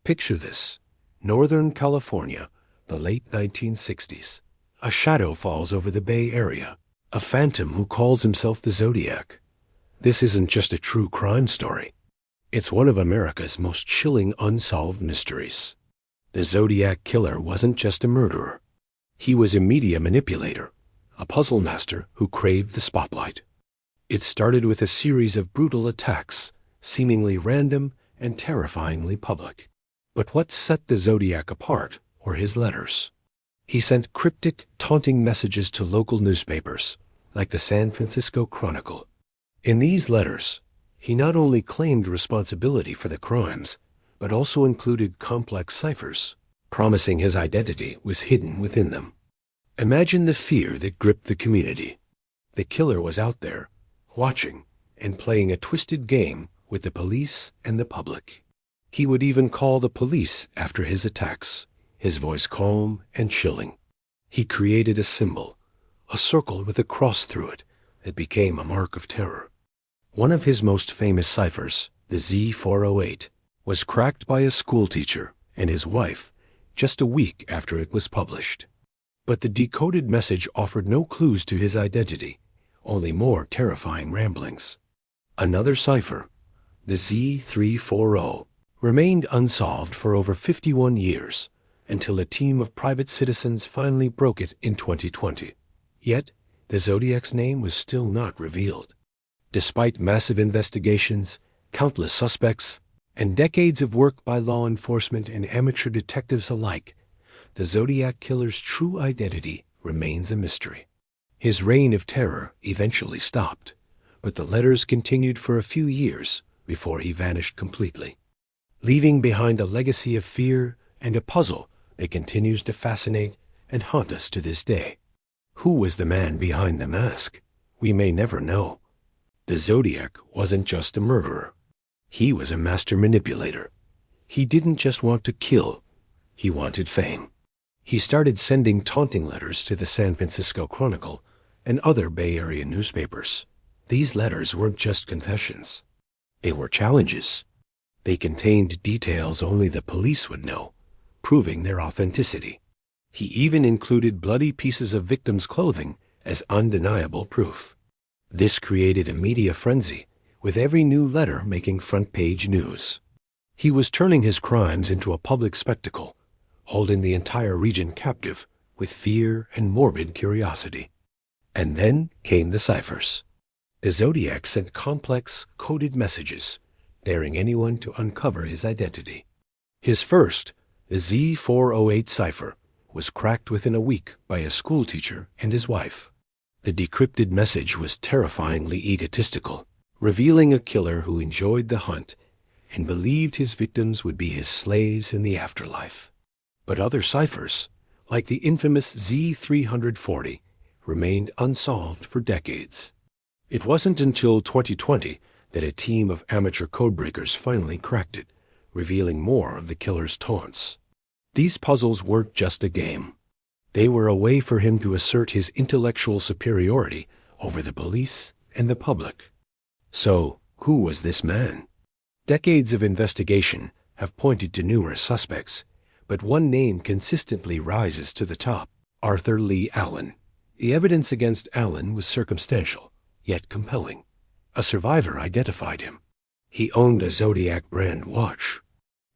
Picture this. Northern California, the late 1960s. A shadow falls over the Bay Area. A phantom who calls himself the Zodiac. This isn't just a true crime story. It's one of America's most chilling unsolved mysteries. The Zodiac Killer wasn't just a murderer. He was a media manipulator, a puzzle master who craved the spotlight. It started with a series of brutal attacks, seemingly random and terrifyingly public. But what set the Zodiac apart were his letters. He sent cryptic, taunting messages to local newspapers, like the San Francisco Chronicle. In these letters, he not only claimed responsibility for the crimes, but also included complex ciphers, promising his identity was hidden within them. Imagine the fear that gripped the community. The killer was out there, watching, and playing a twisted game with the police and the public. He would even call the police after his attacks, his voice calm and chilling. He created a symbol, a circle with a cross through it, that became a mark of terror. One of his most famous ciphers, the Z408, was cracked by a schoolteacher and his wife just a week after it was published. But the decoded message offered no clues to his identity, only more terrifying ramblings. Another cipher, the Z340, remained unsolved for over 51 years, until a team of private citizens finally broke it in 2020. Yet, the Zodiac's name was still not revealed. Despite massive investigations, countless suspects, and decades of work by law enforcement and amateur detectives alike, the Zodiac Killer's true identity remains a mystery. His reign of terror eventually stopped, but the letters continued for a few years before he vanished completely, leaving behind a legacy of fear and a puzzle that continues to fascinate and haunt us to this day. Who was the man behind the mask? We may never know. The Zodiac wasn't just a murderer. He was a master manipulator. He didn't just want to kill, he wanted fame. He started sending taunting letters to the San Francisco Chronicle and other Bay Area newspapers. These letters weren't just confessions. They were challenges. They contained details only the police would know, proving their authenticity. He even included bloody pieces of victims' clothing as undeniable proof. This created a media frenzy, with every new letter making front-page news. He was turning his crimes into a public spectacle, holding the entire region captive with fear and morbid curiosity. And then came the ciphers. The Zodiac sent complex, coded messages, daring anyone to uncover his identity. His first, the Z408 cipher, was cracked within a week by a schoolteacher and his wife. The decrypted message was terrifyingly egotistical, revealing a killer who enjoyed the hunt and believed his victims would be his slaves in the afterlife. But other ciphers, like the infamous Z340, remained unsolved for decades. It wasn't until 2020 that a team of amateur codebreakers finally cracked it, revealing more of the killer's taunts. These puzzles weren't just a game. They were a way for him to assert his intellectual superiority over the police and the public. So, who was this man? Decades of investigation have pointed to numerous suspects, but one name consistently rises to the top: Arthur Lee Allen. The evidence against Allen was circumstantial, yet compelling. A survivor identified him. He owned a Zodiac brand watch.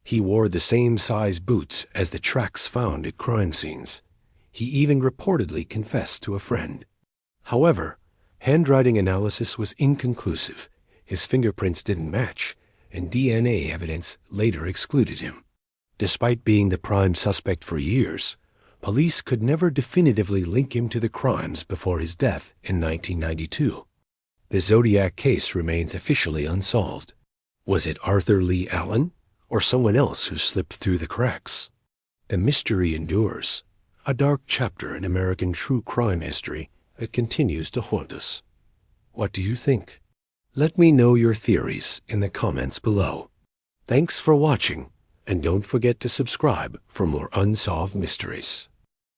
He wore the same size boots as the tracks found at crime scenes. He even reportedly confessed to a friend. However, handwriting analysis was inconclusive. His fingerprints didn't match, and DNA evidence later excluded him. Despite being the prime suspect for years, police could never definitively link him to the crimes before his death in 1992. The Zodiac case remains officially unsolved. Was it Arthur Lee Allen, or someone else who slipped through the cracks? The mystery endures, a dark chapter in American true crime history that continues to haunt us. What do you think? Let me know your theories in the comments below. Thanks for watching, and don't forget to subscribe for more unsolved mysteries.